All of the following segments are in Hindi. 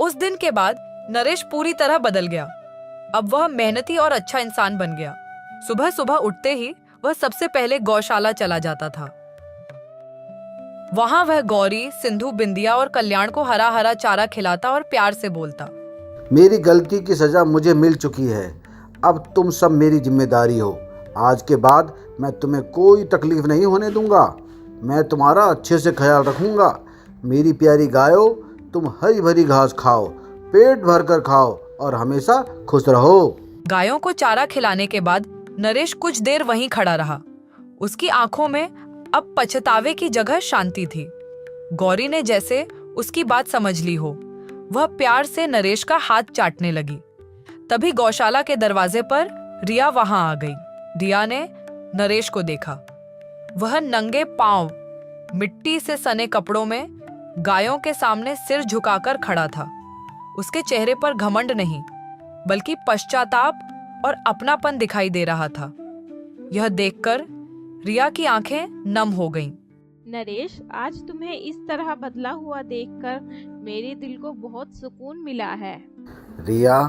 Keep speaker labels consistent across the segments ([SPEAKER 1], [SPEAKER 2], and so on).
[SPEAKER 1] उस दिन के बाद नरेश पूरी तरह बदल गया। अब वह मेहनती और अच्छा इंसान बन गया। सुबह सुबह उठते ही वह सबसे पहले गौशाला चला जाता था। वहां वह गौरी, सिंधु, बिंदिया और कल्याण को हरा हरा चारा खिलाता और प्यार से बोलता।
[SPEAKER 2] मेरी गलती की सज़ा मुझे मिल चुकी है। अब तुम सब मेरी जिम्मेदारी हो। आज के बाद मैं तुम्हें कोई तकलीफ नहीं होने दूंगा। मैं तुम्हारा अच्छे से ख्याल रखूंगा। मेरी प्यारी गायों, तुम हरी भरी घास खाओ, पेट भर कर खाओ और हमेशा खुश रहो।
[SPEAKER 1] गायों को चारा खिलाने के बाद नरेश कुछ देर वहीं खड़ा रहा। उसकी आंखों में अब पछतावे की जगह शांति थी। गौरी ने जैसे उसकी बात समझ ली हो, वह प्यार से नरेश का हाथ चाटने लगी। तभी गौशाला के दरवाजे पर रिया वहां आ गई। रिया ने नरेश को देखा। वह नंगे पांव, मिट्टी से सने कपड़ों में गायों के सामने सिर झुकाकर खड़ा था। उसके चेहरे पर घमंड नहीं, बल्कि पश्चाताप और अपनापन दिखाई दे रहा था। यह देखकर रिया की आंखें नम हो गईं।
[SPEAKER 3] नरेश, आज तुम्हें इस तरह बदला हुआ देखकर मेरे दिल को बहुत सुकून मिला है।
[SPEAKER 2] रिया,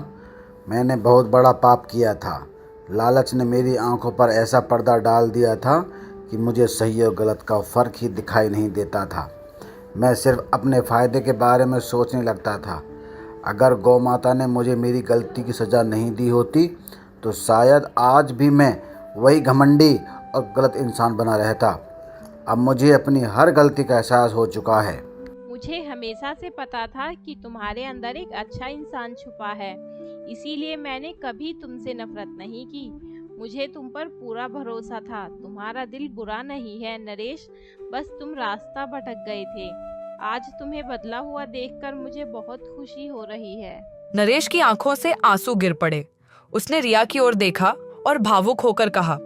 [SPEAKER 2] मैंने बहुत बड़ा पाप किया था। लालच ने मेरी आंखों पर ऐसा पर्दा डाल दिया था कि मुझे सही और गलत का फ़र्क ही दिखाई नहीं देता था। मैं सिर्फ अपने फ़ायदे के बारे में सोचने लगता था। अगर गौ माता ने मुझे मेरी गलती की सज़ा नहीं दी होती तो शायद आज भी मैं वही घमंडी और गलत इंसान बना रहता। अब मुझे अपनी हर गलती का एहसास हो चुका है।
[SPEAKER 3] मुझे हमेशा से पता था कि तुम्हारे अंदर एक अच्छा इंसान छुपा है, इसीलिए मैंने कभी तुमसे नफरत नहीं की। मुझे तुम पर पूरा भरोसा था। तुम्हारा दिल बुरा नहीं है नरेश, बस तुम रास्ता भटक गए थे। आज तुम्हें बदला हुआ देखकर मुझे बहुत खुशी हो रही है।
[SPEAKER 1] नरेश की आंखों से आंसू गिर पड़े। उसने रिया की ओर देखा और भावुक होकर कहा,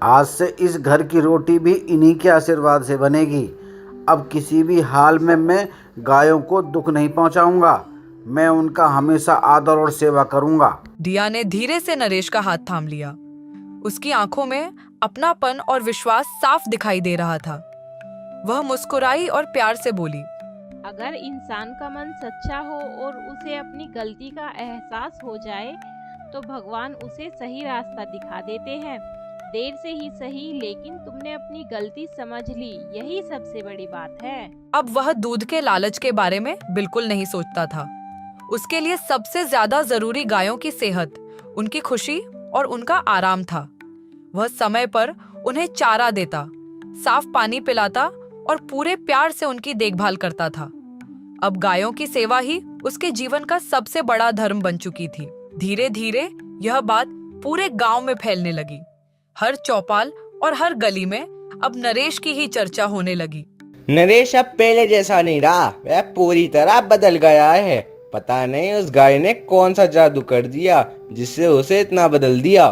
[SPEAKER 2] आज से इस घर की रोटी भी इन्हीं के आशीर्वाद से बनेगी। अब किसी भी हाल में मैं गायों को दुख नहीं पहुंचाऊंगा। मैं उनका हमेशा आदर और सेवा करूंगा।
[SPEAKER 1] रिया ने धीरे से नरेश का हाथ थाम लिया। उसकी आंखों में अपनापन और विश्वास साफ दिखाई दे रहा था। वह मुस्कुराई और प्यार से बोली,
[SPEAKER 3] अगर इंसान का मन सच्चा हो और उसे अपनी गलती का एहसास हो जाए तो भगवान उसे सही रास्ता दिखा देते हैं। देर से ही सही, लेकिन तुमने अपनी गलती समझ ली, यही सबसे बड़ी बात है।
[SPEAKER 1] अब वह दूध के लालच के बारे में बिल्कुल नहीं सोचता था। उसके लिए सबसे ज्यादा जरूरी गायों की सेहत, उनकी खुशी और उनका आराम था। वह समय पर उन्हें चारा देता, साफ पानी पिलाता और पूरे प्यार से उनकी देखभाल करता था। अब गायों की सेवा ही उसके जीवन का सबसे बड़ा धर्म बन चुकी थी। धीरे धीरे यह बात पूरे गांव में फैलने लगी। हर चौपाल और हर गली में अब नरेश की ही चर्चा होने लगी।
[SPEAKER 4] नरेश अब पहले जैसा नहीं रहा, वह पूरी तरह बदल गया है। पता नहीं उस गाय ने कौन सा जादू कर दिया जिससे उसे इतना बदल दिया।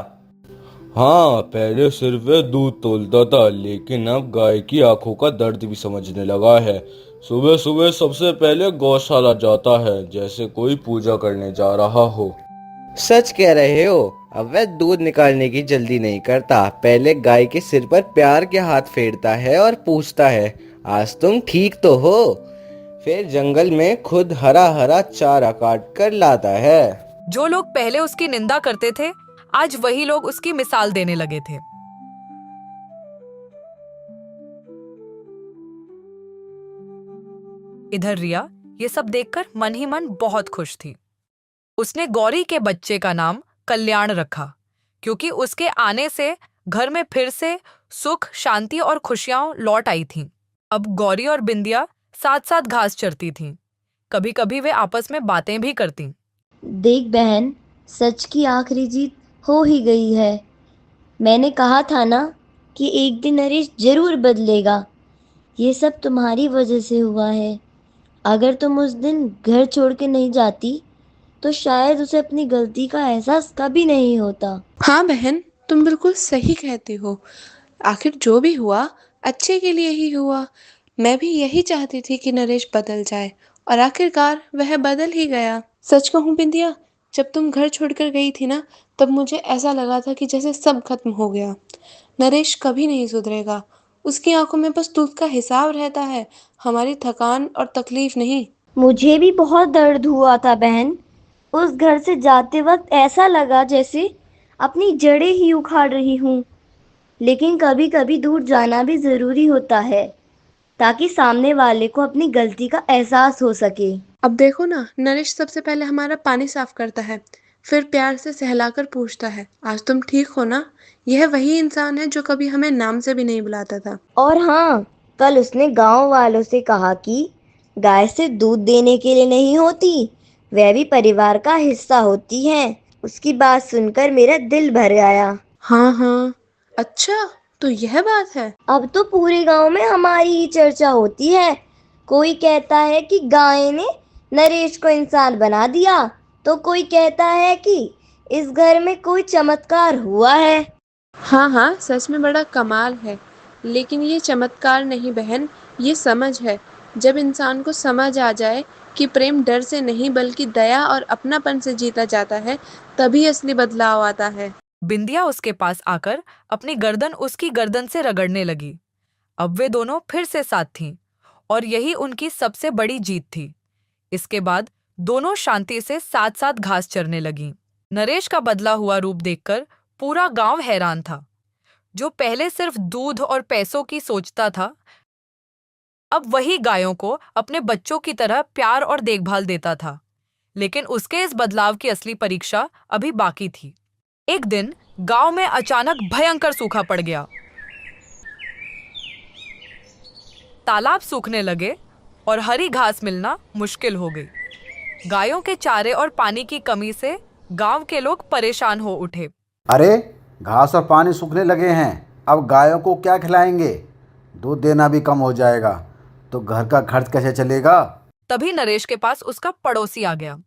[SPEAKER 5] हाँ, पहले सिर्फ वह दूध तोलता था, लेकिन अब गाय की आंखों का दर्द भी समझने लगा है। सुबह सुबह सबसे पहले गौशाला जाता है, जैसे कोई पूजा करने जा रहा हो।
[SPEAKER 4] सच कह रहे हो। अब वह दूध निकालने की जल्दी नहीं करता, पहले गाय के सिर पर प्यार के हाथ फेरता है और पूछता है, आज तुम ठीक तो हो? फिर जंगल में खुद हरा हरा चारा काट कर लाता है।
[SPEAKER 1] जो लोग पहले उसकी निंदा करते थे, आज वही लोग उसकी मिसाल देने लगे थे। इधर रिया ये सब देखकर मन ही मन बहुत खुश थी। उसने गौरी के बच्चे का नाम कल्याण रखा, क्योंकि उसके आने से घर में फिर से सुख, शांति और खुशियां लौट आई थीं। अब गौरी और बिंदिया साथ साथ घास चरती थीं। कभी कभी वे आपस में बातें भी करतीं।
[SPEAKER 6] देख बहन, सच की आखिरी जीत हो ही गई है। मैंने कहा था ना कि एक दिन नरेश जरूर बदलेगा। ये सब तुम्हारी वजह से हुआ है। अगर तुम उस दिन घर छोड़ के नहीं जाती तो शायद उसे अपनी गलती का एहसास कभी नहीं होता।
[SPEAKER 7] हाँ बहन, तुम बिल्कुल सही कहती हो। आखिर जो भी हुआ अच्छे के लिए ही हुआ। मैं भी यही चाहती थी कि नरेश बदल जाए, और आखिरकार वह बदल ही गया। सच कहूँ बिंदिया, जब तुम घर छोड़कर गई थी ना, तब मुझे ऐसा लगा था कि जैसे सब खत्म हो गया। नरेश कभी नहीं सुधरेगा। उसकी आंखों में बस दूध का हिसाब रहता है, हमारी थकान और तकलीफ नहीं।
[SPEAKER 6] मुझे भी बहुत दर्द हुआ था बहन। उस घर से जाते वक्त ऐसा लगा जैसे अपनी जड़ें ही उखाड़ रही हूँ। लेकिन कभी कभी दूर जाना भी जरूरी होता है ताकि सामने वाले को अपनी गलती का एहसास हो सके।
[SPEAKER 7] अब देखो ना, नरेश सबसे पहले हमारा पानी साफ करता है, फिर प्यार से सहलाकर पूछता है, आज तुम ठीक हो ना? यह वही इंसान है जो कभी हमें नाम से भी नहीं बुलाता था।
[SPEAKER 6] और हाँ, कल उसने गांव वालों से कहा कि गाय से दूध देने के लिए नहीं होती, वह भी परिवार का हिस्सा होती है। उसकी बात सुनकर मेरा दिल भर आया।
[SPEAKER 7] हाँ हाँ, अच्छा, तो यह बात है।
[SPEAKER 6] अब तो पूरे गांव में हमारी ही चर्चा होती है। कोई कहता है कि गाय ने नरेश को इंसान बना दिया, तो कोई कहता है कि इस घर में कोई चमत्कार हुआ है।
[SPEAKER 7] हाँ हाँ, सच में बड़ा कमाल है। लेकिन ये चमत्कार नहीं बहन, ये समझ है। जब इंसान को समझ आ जाए कि प्रेम डर से नहीं बल्कि दया और अपनापन से जीता जाता है, तभी असली बदलाव आता है।
[SPEAKER 1] बिंदिया उसके पास आकर अपनी गर्दन उसकी गर्दन से रगड़ने लगी। अब वे दोनों फिर से साथ थीं और यही उनकी सबसे बड़ी जीत थी। इसके बाद दोनों शांति से साथ साथ घास चरने लगीं। नरेश का बदला हुआ रूप देखकर पूरा गांव हैरान था। जो पहले सिर्फ दूध और पैसों की सोचता था, अब वही गायों को अपने बच्चों की तरह प्यार और देखभाल देता था। लेकिन उसके इस बदलाव की असली परीक्षा अभी बाकी थी। एक दिन गांव में अचानक भयंकर सूखा पड़ गया। तालाब सूखने लगे और हरी घास मिलना मुश्किल हो गई। गायों के चारे और पानी की कमी से गांव के लोग परेशान हो उठे।
[SPEAKER 2] अरे, घास और पानी सूखने लगे हैं, अब गायों को क्या खिलाएंगे? दूध देना भी कम हो जाएगा, तो घर का खर्च कैसे चलेगा?
[SPEAKER 1] तभी नरेश के पास उसका पड़ोसी आ गया।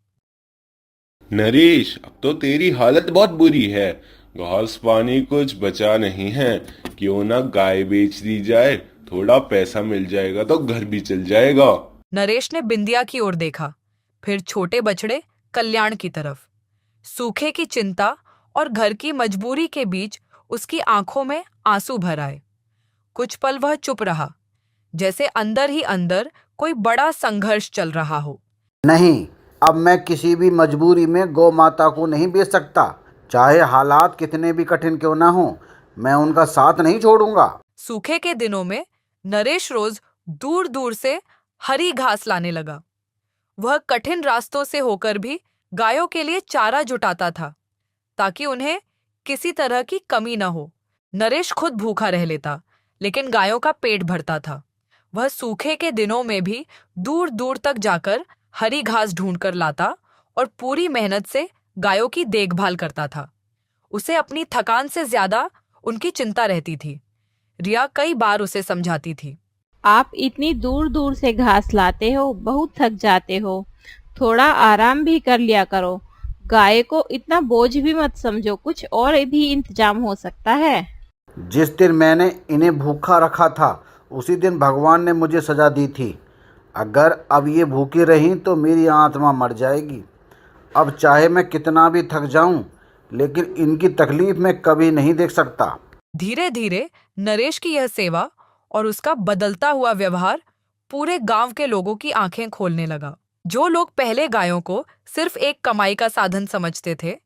[SPEAKER 5] नरेश, अब तो तेरी हालत बहुत बुरी है। घास पानी कुछ बचा नहीं है। क्यों ना गाय बेच दी जाए, थोड़ा पैसा मिल जाएगा तो घर भी चल जाएगा।
[SPEAKER 1] नरेश ने बिंदिया की ओर देखा, फिर छोटे बछड़े कल्याण की तरफ। सूखे की चिंता और घर की मजबूरी के बीच उसकी आंखों में आंसू भर आए। कुछ पल वह चुप रहा, जैसे अंदर ही अंदर कोई बड़ा संघर्ष चल रहा हो।
[SPEAKER 2] नहीं, अब मैं किसी भी मजबूरी में गौ माता को नहीं बेच सकता। चाहे हालात कितने भी कठिन क्यों ना हो, मैं उनका साथ नहीं छोड़ूंगा।
[SPEAKER 1] सूखे के दिनों में नरेश रोज दूर दूर से हरी घास लाने लगा। वह कठिन रास्तों से होकर भी गायों के लिए चारा जुटाता था, ताकि उन्हें किसी तरह की कमी न हो। नरेश खुद भूखा रह लेता, लेकिन गायों का पेट भरता था। वह सूखे के दिनों में भी दूर दूर तक जाकर हरी घास ढूंढकर लाता और पूरी मेहनत से गायों की देखभाल करता था। उसे अपनी थकान से ज्यादा उनकी चिंता रहती थी। रिया कई बार उसे समझाती थी।
[SPEAKER 3] आप इतनी दूर दूर से घास लाते हो, बहुत थक जाते हो, थोड़ा आराम भी कर लिया करो। गाय को इतना बोझ भी मत समझो, कुछ और भी इंतजाम हो सकता है।
[SPEAKER 2] जिस दिन मैंने इन्हें भूखा रखा था, उसी दिन भगवान ने मुझे सजा दी थी। अगर अब ये भूखी रहीं तो मेरी आत्मा मर जाएगी। अब चाहे मैं कितना भी थक जाऊं, लेकिन इनकी तकलीफ मैं कभी नहीं देख सकता।
[SPEAKER 1] धीरे धीरे नरेश की यह सेवा और उसका बदलता हुआ व्यवहार पूरे गांव के लोगों की आंखें खोलने लगा। जो लोग पहले गायों को सिर्फ एक कमाई का साधन समझते थे,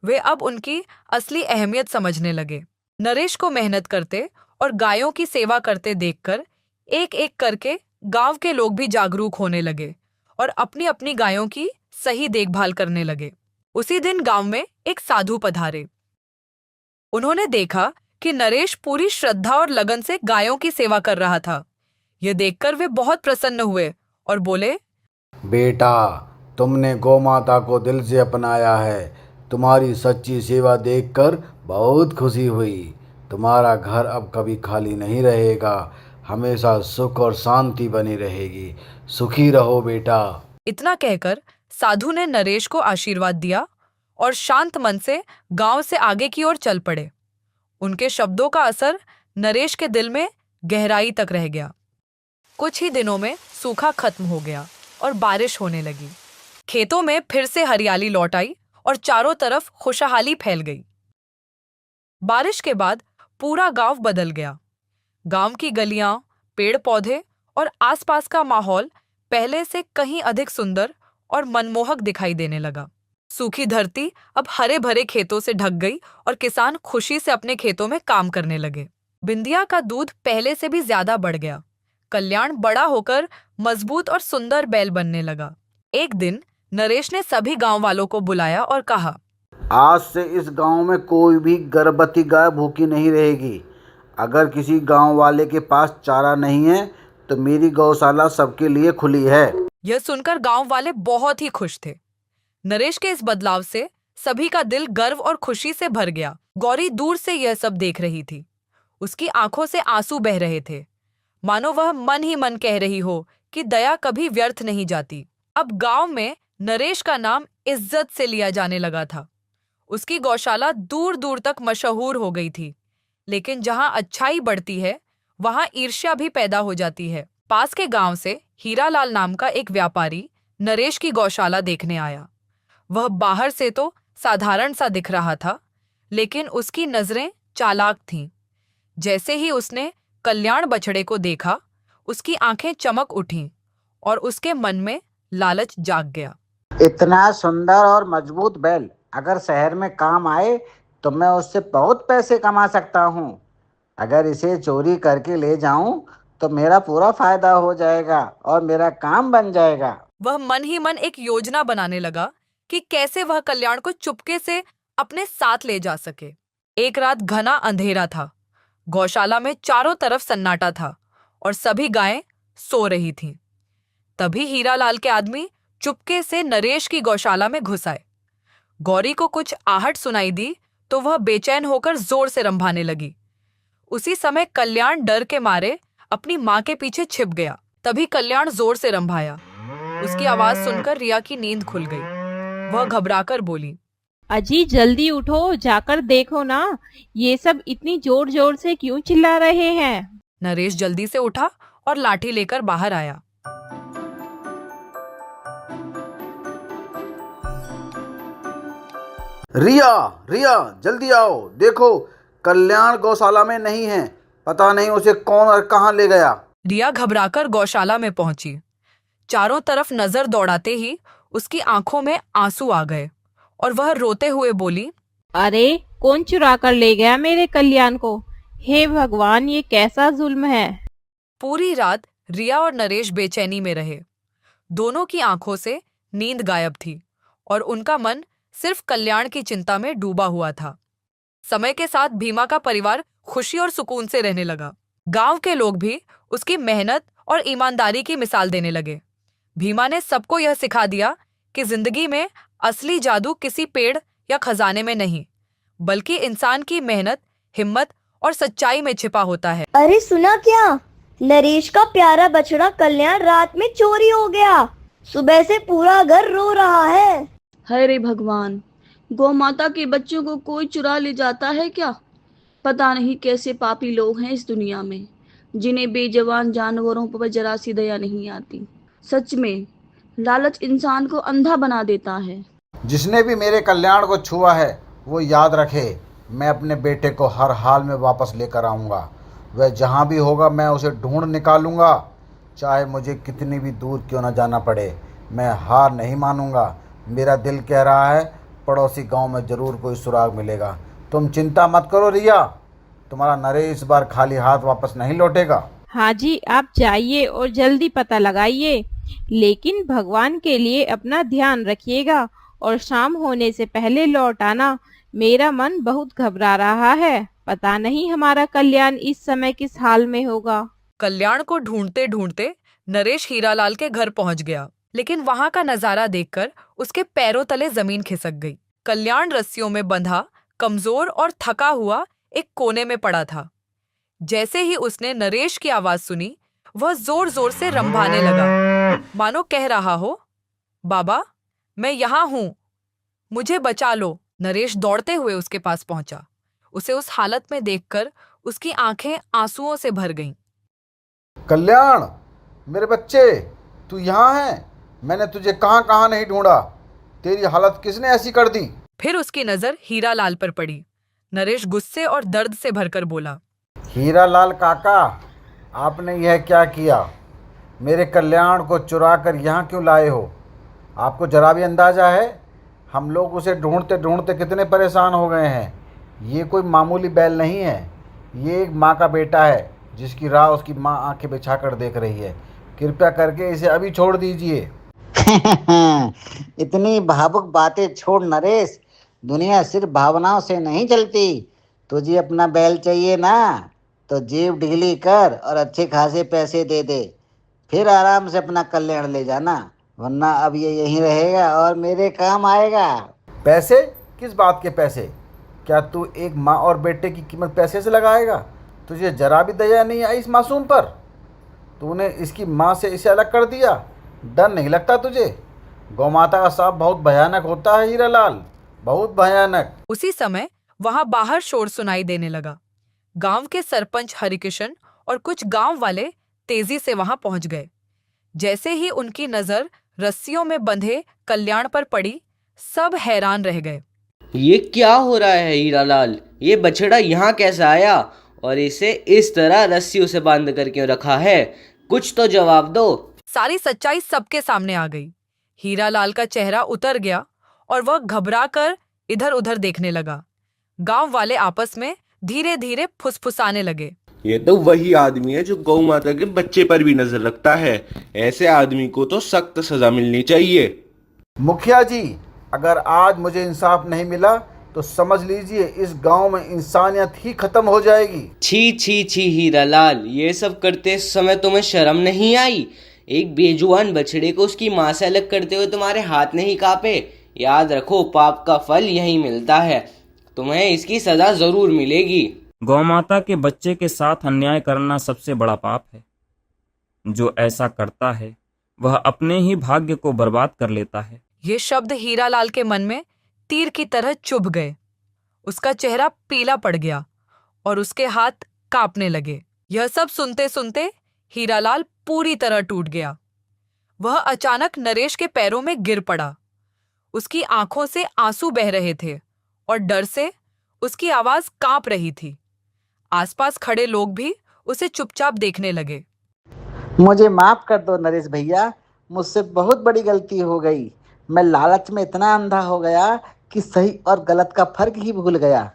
[SPEAKER 1] वे अब उनकी असली अहमियत समझने लगे। नरेश को मेहनत करते और गायों की सेवा करते देखकर एक एक करके गांव के लोग भी जागरूक होने लगे और अपनी अपनी गायों की सही देखभाल करने लगे। उसी दिन गांव में एक साधु पधारे। उन्होंने देखा कि नरेश पूरी श्रद्धा और लगन से गायों की सेवा कर रहा था। यह देखकर वे बहुत प्रसन्न हुए और बोले,
[SPEAKER 2] बेटा, तुमने गौ माता को दिल से अपनाया है। तुम्हारी सच्ची सेवा देखकर बहुत खुशी हुई। तुम्हारा घर अब कभी खाली नहीं रहेगा, हमेशा सुख और शांति बनी रहेगी। सुखी रहो बेटा।
[SPEAKER 1] इतना कहकर साधु ने नरेश को आशीर्वाद दिया और शांत मन से गांव से आगे की ओर चल पड़े। उनके शब्दों का असर नरेश के दिल में गहराई तक रह गया। कुछ ही दिनों में सूखा खत्म हो गया और बारिश होने लगी। खेतों में फिर से हरियाली लौट आई और चारों तरफ खुशहाली फैल गई। बारिश के बाद पूरा गांव बदल गया। गांव की गलियां, पेड़ पौधे और आसपास का माहौल पहले से कहीं अधिक सुंदर और मनमोहक दिखाई देने लगा। सूखी धरती अब हरे भरे खेतों से ढक गई और किसान खुशी से अपने खेतों में काम करने लगे। बिंदिया का दूध पहले से भी ज्यादा बढ़ गया। कल्याण बड़ा होकर मजबूत और सुंदर बैल बनने लगा। एक दिन नरेश ने सभी गांव वालों को बुलाया और कहा,
[SPEAKER 2] आज से इस गांव में कोई भी गर्भवती गाय भूखी नहीं रहेगी। अगर किसी गांव वाले के पास चारा नहीं है तो मेरी गौशाला सबके लिए खुली है।
[SPEAKER 1] यह सुनकर गांव वाले बहुत ही खुश थे। नरेश के इस बदलाव से सभी का दिल गर्व और खुशी से भर गया। गौरी दूर से यह सब देख रही थी। उसकी आंखों से आंसू बह रहे थे, मानो वह मन ही मन कह रही हो कि दया कभी व्यर्थ नहीं जाती। अब गांव में नरेश का नाम इज्जत से लिया जाने लगा था। उसकी गौशाला दूर दूर तक मशहूर हो गई थी। लेकिन जहां अच्छाई बढ़ती है वहां ईर्ष्या भी पैदा हो जाती है। पास के गांव से हीरालाल नाम का एक व्यापारी नरेश की गौशाला देखने आया। वह बाहर से तो साधारण सा दिख रहा था, लेकिन उसकी नजरें चालाक थीं। जैसे ही उसने कल्याण बछड़े को देखा, उसकी आंखें चमक उठीं और उसके मन में लालच जाग गया।
[SPEAKER 2] इतना सुंदर और मजबूत बैल अगर शहर में काम आए तो मैं उससे बहुत पैसे कमा सकता हूँ। अगर इसे चोरी करके ले जाऊं तो मेरा पूरा फायदा हो जाएगा और मेरा काम बन जाएगा।
[SPEAKER 1] वह मन ही मन एक योजना बनाने लगा कि कैसे वह कल्याण को चुपके से अपने साथ ले जा सके। एक रात घना अंधेरा था। गौशाला में चारों तरफ सन्नाटा था और सभी गायें सो रही थीं। तभी हीरालाल के आदमी चुपके से नरेश की गौशाला में घुस आए। गौरी को कुछ आहट सुनाई दी तो वह बेचैन होकर जोर से रंभाने लगी। उसी समय कल्याण डर के मारे अपनी माँ के पीछे छिप गया। तभी कल्याण जोर से रंभाया। उसकी आवाज सुनकर रिया की नींद खुल गई। वह घबराकर बोली,
[SPEAKER 3] अजी जल्दी उठो, जाकर देखो ना, ये सब इतनी जोर जोर से क्यों चिल्ला रहे हैं।
[SPEAKER 1] नरेश जल्दी से उठा और लाठी लेकर बाहर आया।
[SPEAKER 2] रिया, रिया जल्दी आओ, देखो कल्याण गौशाला में नहीं है। पता नहीं उसे कौन और कहाँ ले गया।
[SPEAKER 1] रिया घबराकर गौशाला में पहुंची। चारों तरफ नजर दौड़ाते ही उसकी आंखों में आंसू आ गए और वह रोते हुए बोली,
[SPEAKER 3] अरे कौन चुरा कर ले गया मेरे कल्याण को। हे भगवान, ये कैसा जुल्म है।
[SPEAKER 1] पूरी रात रिया और नरेश बेचैनी में रहे। दोनों की आंखों से नींद गायब थी और उनका मन सिर्फ कल्याण की चिंता में डूबा हुआ था। समय के साथ भीमा का परिवार खुशी और सुकून से रहने लगा। गांव के लोग भी उसकी मेहनत और ईमानदारी की मिसाल देने लगे। भीमा ने सबको यह सिखा दिया कि जिंदगी में असली जादू किसी पेड़ या खजाने में नहीं, बल्कि इंसान की मेहनत, हिम्मत और सच्चाई में छिपा होता है।
[SPEAKER 6] अरे सुना क्या? नरेश का प्यारा बछड़ा कल्याण रात में चोरी हो गया। सुबह से पूरा घर रो रहा है।
[SPEAKER 8] हरे भगवान, गौ माता के बच्चों को कोई चुरा ले जाता है क्या? पता नहीं कैसे पापी लोग हैं इस दुनिया में, जिन्हें बेजवान जानवरों पर जरा सी दया नहीं आती। सच में लालच इंसान को अंधा बना देता है।
[SPEAKER 2] जिसने भी मेरे कल्याण को छुआ है वो याद रखे, मैं अपने बेटे को हर हाल में वापस लेकर आऊँगा। वह जहाँ भी होगा मैं उसे ढूंढ निकालूंगा, चाहे मुझे कितनी भी दूर क्यों न जाना पड़े। मैं हार नहीं मानूंगा। मेरा दिल कह रहा है पड़ोसी गांव में ज़रूर कोई सुराग मिलेगा। तुम चिंता मत करो रिया, तुम्हारा नरेश इस बार खाली हाथ वापस नहीं लौटेगा।
[SPEAKER 3] हाँ जी, आप जाइए और जल्दी पता लगाइए, लेकिन भगवान के लिए अपना ध्यान रखिएगा और शाम होने से पहले लौट आना। मेरा मन बहुत घबरा रहा है। पता नहीं हमारा कल्याण इस समय किस हाल में होगा।
[SPEAKER 1] कल्याण को ढूंढते ढूंढते नरेश हीरालाल के घर पहुंच गया, लेकिन वहां का नजारा देखकर उसके पैरों तले जमीन खिसक गई। कल्याण रस्सियों में बंधा, कमजोर और थका हुआ एक कोने में पड़ा था। जैसे ही उसने नरेश की आवाज सुनी, वह जोर जोर से रंभाने लगा, मानो कह रहा हो, बाबा मैं यहाँ हूँ, मुझे बचा लो। नरेश दौड़ते हुए उसके पास पहुंचा। उसे उस हालत में देखकर उसकी आंखें आंसुओं से भर गईं।
[SPEAKER 2] कल्याण, मेरे बच्चे, तू यहाँ है? मैंने तुझे कहाँ कहाँ नहीं ढूंढा। तेरी हालत किसने ऐसी कर दी?
[SPEAKER 1] फिर उसकी नजर हीरालाल पर पड़ी। नरेश गुस्से और दर्द से भरकर बोला,
[SPEAKER 2] हीरालाल काका, आपने यह क्या किया? मेरे कल्याण को चुरा कर यहाँ क्यों लाए हो? आपको जरा भी अंदाज़ा है? हम लोग उसे ढूंढते ढूंढते कितने परेशान हो गए हैं। ये कोई मामूली बैल नहीं है, ये एक माँ का बेटा है जिसकी राह उसकी माँ आंखें बिछा कर देख रही है। कृपया करके इसे अभी छोड़ दीजिए।
[SPEAKER 9] इतनी भावुक बातें छोड़ नरेश, दुनिया सिर्फ भावनाओं से नहीं चलती। तुझे अपना बैल चाहिए ना, तो जेब ढीली कर और अच्छे खासे पैसे दे दे, फिर आराम से अपना कल्याण ले जाना, वरना अब ये यहीं रहेगा और मेरे काम आएगा।
[SPEAKER 2] पैसे? किस बात के पैसे? क्या तू एक माँ और बेटे की कीमत पैसे से लगाएगा? तुझे जरा भी दया नहीं आई इस मासूम पर? तूने इसकी माँ से इसे अलग कर दिया। डर नहीं लगता तुझे? गौमाता का साप बहुत भयानक होता है हीरालाल, बहुत भयानक।
[SPEAKER 1] उसी समय वहां बाहर शोर सुनाई देने लगा। गांव के सरपंच हरिकिशन और कुछ गांव वाले तेजी से वहां पहुंच गए। जैसे ही उनकी नजर रस्सियों में बंधे कल्याण पर पड़ी, सब हैरान रह गए।
[SPEAKER 4] ये क्या हो रहा है हीरालाल? ये बछड़ा यहाँ कैसे आया और इसे इस तरह रस्सियों से बांध कर क्यों रखा है? कुछ तो जवाब दो।
[SPEAKER 1] सारी सच्चाई सबके सामने आ गई। हीरालाल का चेहरा उतर गया और वह घबरा कर इधर उधर देखने लगा। गांव वाले आपस में धीरे धीरे फुसफुसाने लगे।
[SPEAKER 5] ये तो वही आदमी है जो गौ माता के बच्चे पर भी नजर रखता है। ऐसे आदमी को तो सख्त सजा मिलनी चाहिए।
[SPEAKER 2] मुखिया जी, अगर आज मुझे इंसाफ नहीं मिला तो समझ लीजिए इस गांव में इंसानियत ही खत्म हो जाएगी।
[SPEAKER 4] छी छी छी हीरालाल, ये सब करते समय तुम्हें शर्म नहीं आई? एक बेजुबान बछड़े को उसकी माँ से अलग करते हुए तुम्हारे हाथ नहीं कांपे? याद रखो, पाप का फल यही मिलता है। तुम्हें इसकी सजा जरूर मिलेगी।
[SPEAKER 10] गौमाता के बच्चे के साथ अन्याय करना सबसे बड़ा पाप है। जो ऐसा करता है वह अपने ही भाग्य को बर्बाद कर लेता है।
[SPEAKER 1] ये शब्द हीरालाल के मन में तीर की तरह चुभ गए। उसका चेहरा पीला पड़ गया और उसके हाथ कांपने लगे। यह सब सुनते सुनते हीरालाल पूरी तरह टूट गया। वह अचानक नरेश के पैरों में गिर पड़ा। उसकी आंखों से आंसू बह रहे थे और डर से उसकी आवाज कांप रही थी। आसपास खड़े लोग भी उसे चुपचाप देखने लगे।
[SPEAKER 9] मुझे माफ कर दो नरेश भैया, मुझसे बहुत बड़ी गलती हो गई। मैं लालच में इतना अंधा हो गया कि सही और गलत का फर्क ही भूल गया।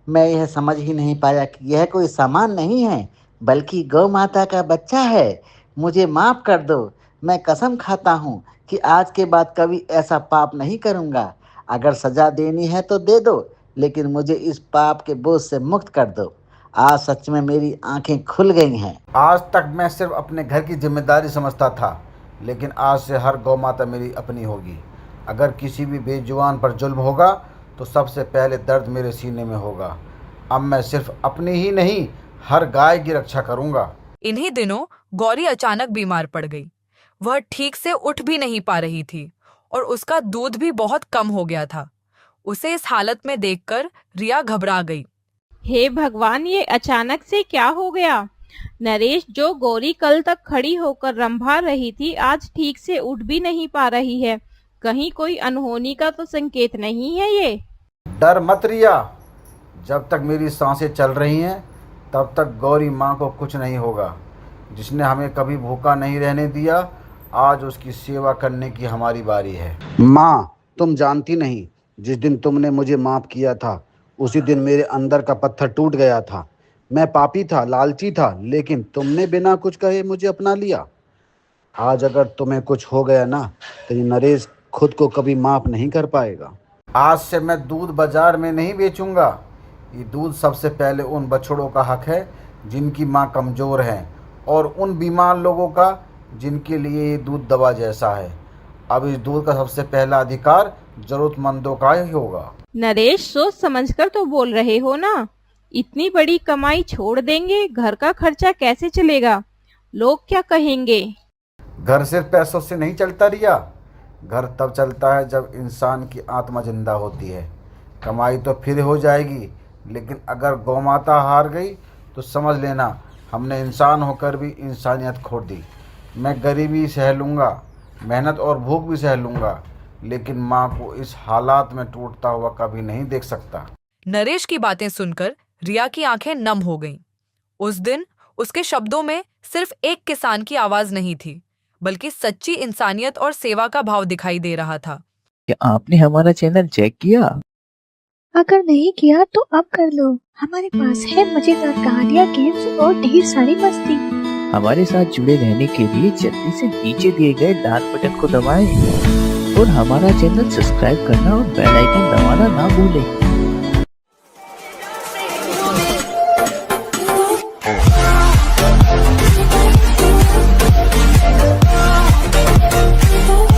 [SPEAKER 9] मैं यह समझ ही नहीं पाया कि यह कोई सामान नहीं है, बल्कि गौ माता का बच्चा है। मुझे माफ कर दो। मैं कसम खाता हूँ कि आज के बाद कभी ऐसा पाप नहीं करूँगा। अगर सजा देनी है तो दे दो, लेकिन मुझे इस पाप के बोझ से मुक्त कर दो। आज सच में मेरी आंखें खुल गई हैं।
[SPEAKER 2] आज तक मैं सिर्फ अपने घर की जिम्मेदारी समझता था, लेकिन आज से हर गौ माता मेरी अपनी होगी। अगर किसी भी बेजुबान पर जुल्म होगा तो सबसे पहले दर्द मेरे सीने में होगा। अब मैं सिर्फ अपनी ही नहीं, हर गाय की रक्षा करूंगा।
[SPEAKER 1] इन्हीं दिनों गौरी अचानक बीमार पड़ गई। वह ठीक से उठ भी नहीं पा रही थी और उसका दूध भी बहुत कम हो गया था। उसे इस हालत में देखकर रिया घबरा गई।
[SPEAKER 3] हे भगवान, ये अचानक से क्या हो गया? नरेश, जो गौरी कल तक खड़ी होकर रंभा रही थी, आज ठीक से उठ भी नहीं पा रही है। कहीं कोई अनहोनी का तो संकेत नहीं है ये?
[SPEAKER 2] डर मत रिया, जब तक मेरी सांसें चल रही हैं तब तक गौरी माँ को कुछ नहीं होगा। जिसने हमें कभी भूखा नहीं रहने दिया, आज उसकी सेवा करने की हमारी बारी है। माँ, तुम जानती नहीं, जिस दिन तुमने मुझे माफ़ किया था उसी दिन मेरे अंदर का पत्थर टूट गया था। मैं पापी था, लालची था, लेकिन तुमने बिना कुछ कहे मुझे अपना लिया। आज अगर तुम्हें कुछ हो गया ना, तो ये नरेश खुद को कभी माफ़ नहीं कर पाएगा। आज से मैं दूध बाजार में नहीं बेचूंगा। ये दूध सबसे पहले उन बछड़ों का हक है जिनकी माँ कमज़ोर है, और उन बीमार लोगों का जिनके लिए ये दूध दवा जैसा है। अब इस दूध का सबसे पहला अधिकार ज़रूरतमंदों का ही होगा।
[SPEAKER 3] नरेश, सोच समझकर तो बोल रहे हो ना? इतनी बड़ी कमाई छोड़ देंगे? घर का खर्चा कैसे चलेगा? लोग क्या कहेंगे?
[SPEAKER 2] घर सिर्फ पैसों से नहीं चलता रिया। घर तब चलता है जब इंसान की आत्मा जिंदा होती है। कमाई तो फिर हो जाएगी, लेकिन अगर गौमाता हार गई तो समझ लेना हमने इंसान होकर भी इंसानियत खो दी। मैं गरीबी सह लूँगा, मेहनत और भूख भी सह लूँगा, लेकिन माँ को इस हालात में टूटता हुआ कभी नहीं देख सकता।
[SPEAKER 1] नरेश की बातें सुनकर रिया की आंखें नम हो गईं। उस दिन उसके शब्दों में सिर्फ एक किसान की आवाज नहीं थी, बल्कि सच्ची इंसानियत और सेवा का भाव दिखाई दे रहा था।
[SPEAKER 11] क्या आपने हमारा चैनल चेक किया?
[SPEAKER 12] अगर नहीं किया तो अब कर लो। हमारे पास है मजेदार कहानियाँ, गेम्स और ढेर सारी मस्ती।
[SPEAKER 11] हमारे साथ जुड़े रहने के लिए जल्दी से नीचे दिए गए लाल बटन को दबाएं और हमारा चैनल सब्सक्राइब करना और बेल आइकन दबाना ना भूलें।